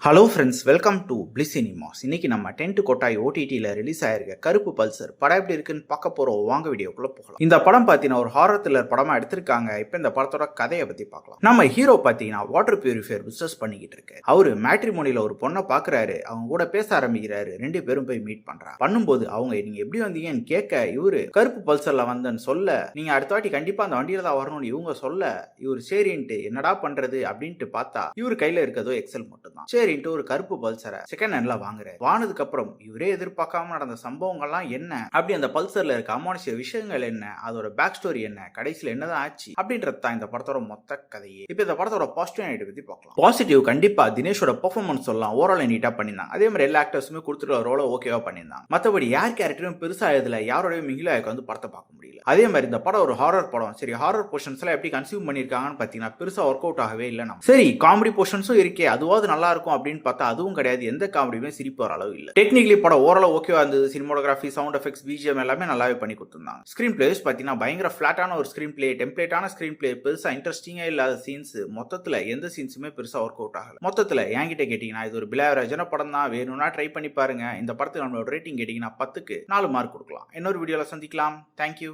Hello friends, welcome to bliss cinemas. இன்னைக்கு நம்ம tent கொட்டாய் ஓடிடியில் ரிலீஸ் ஆயிருக்க கருப்பு பல்சர் படம் எப்படி இருக்குன்னு பார்க்க போறோம். வாங்க வீடியோக்குள்ள போகலாம். இந்த படம் பார்த்தீங்கன்னா ஒரு ஹாரர் த்ரில்லர் படமா எடுத்திருக்காங்க. இப்போ இந்த படத்தோட கதையை பத்தி பார்க்கலாம். நம்ம ஹீரோ பார்த்தீங்கன்னா வாட்டர் பியூரிஃபையர் பிசினஸ் பண்ணிக்கிட்டு இருக்கு. அவரு மேட்ரிமோனியில் ஒரு பொண்ணை பார்க்குறாரு. அவங்க கூட பேச ஆரம்பிக்கிறாரு. ரெண்டு பேரும் போய் மீட் பண்றாங்க. பண்ணும்போது அவங்க நீங்க எப்படி வந்தீங்கன்னு கேட்க, இவரு கருப்பு பல்சர்ல வந்தேன்னு சொல்ல, நீங்க அடுத்த வாட்டி கண்டிப்பா அந்த வண்டியில தான் வரணும்னு இவங்க சொல்ல, இவர் சரின்ட்டு என்னடா பண்றது அப்படின்ட்டு பார்த்தா இவர் கையில இருக்கிறதோ எக்ஸல் மட்டும் தான். ஒரு கருப்பு பல்சரை செகண்ட் ஹேண்ட்ல வாங்குறாரு. வாங்கினதுக்கு அப்புறம் இவரே எதிர்பார்க்காம நடந்த சம்பவங்கள்லாம் என்ன, அப்படி அந்த பல்சர்ல இருக்க அமானுஷ்ய விஷயங்கள் என்ன, அதோட பேக் ஸ்டோரி என்ன, கடைசியில் என்னதான் ஆச்சு அப்படின்றது தான் இந்த படத்தோட மொத்த கதையே. இப்போ இந்த படத்தோட பாசிட்டிவ் நைட் பத்தி பார்க்கலாம். பாசிட்டிவ் கண்டிப்பா தினேஷோட பெர்ஃபார்மன்ஸ் சொல்லலாம். ஓவரால் நீட்டா பண்ணிருந்தாங்க. அதே மாதிரி எல்லா ஆக்டர்ஸுமே கொடுத்துருக்க ரோல ஓகேவா பண்ணியிருந்தாங்க. மற்றபடி யார் கேரக்டரும் பெருசா இதுல யாரோடய மிகிலாய்க்கு வந்து படத்தை பார்க்க முடியல. அதே மாதிரி இந்த படம் ஒரு ஹாரர் படம். சரி, ஹாரர் போர்ஷன்ஸ் எல்லாம் எப்படி கன்சியூம் பண்ணிருக்காங்கன்னு பாத்தீங்கன்னா பெருசா ஒர்க் அவுட் ஆகவே இல்லை. சரி, காமெடி போர்ஷன்ஸும் இருக்கே, அதுவாது நல்லா இருக்கும் அப்படின்னு பார்த்தா அதுவும் கிடையாது. எந்த காமெடியுமே சிரிப்பு வர அளவு இல்லை. டெக்னிக்கலி படம் ஓரளவு ஓகேவா இருந்தது. சினிமோகிராஃபி, சவுண்ட் எஃபெக்ட்ஸ், பிஜிஎம் எல்லாமே நல்லாவே பண்ணி கொடுத்துருந்தாங்க. ஸ்கிரீன் பிளேஸ் பார்த்தீங்கன்னா பயங்கர ஃபிளாட்டான ஒரு ஸ்கிரீன் பிளே, டெம்ப்ளேட்டான ஸ்கிரீன் பிளே, பெருசா இன்ட்ரெஸ்டிங்கா இல்லாத சீன்ஸ், மொத்தத்தில் எந்த சீன்ஸுமே பெருசா ஒர்க் அவுட் ஆகல. மொத்தத்தில் என்கிட்ட கேட்டீங்கன்னா இது ஒரு பிலாவரேஜான படம் தான். வேணும்னா ட்ரை பண்ணி பாருங்க. இந்த படத்துக்கு நம்மளோட ரேட்டிங் கேட்டீங்கன்னா 10க்கு 4 மார்க் கொடுக்கலாம். இன்னொரு வீடியோல சந்திக்கலாம். தேங்க்யூ.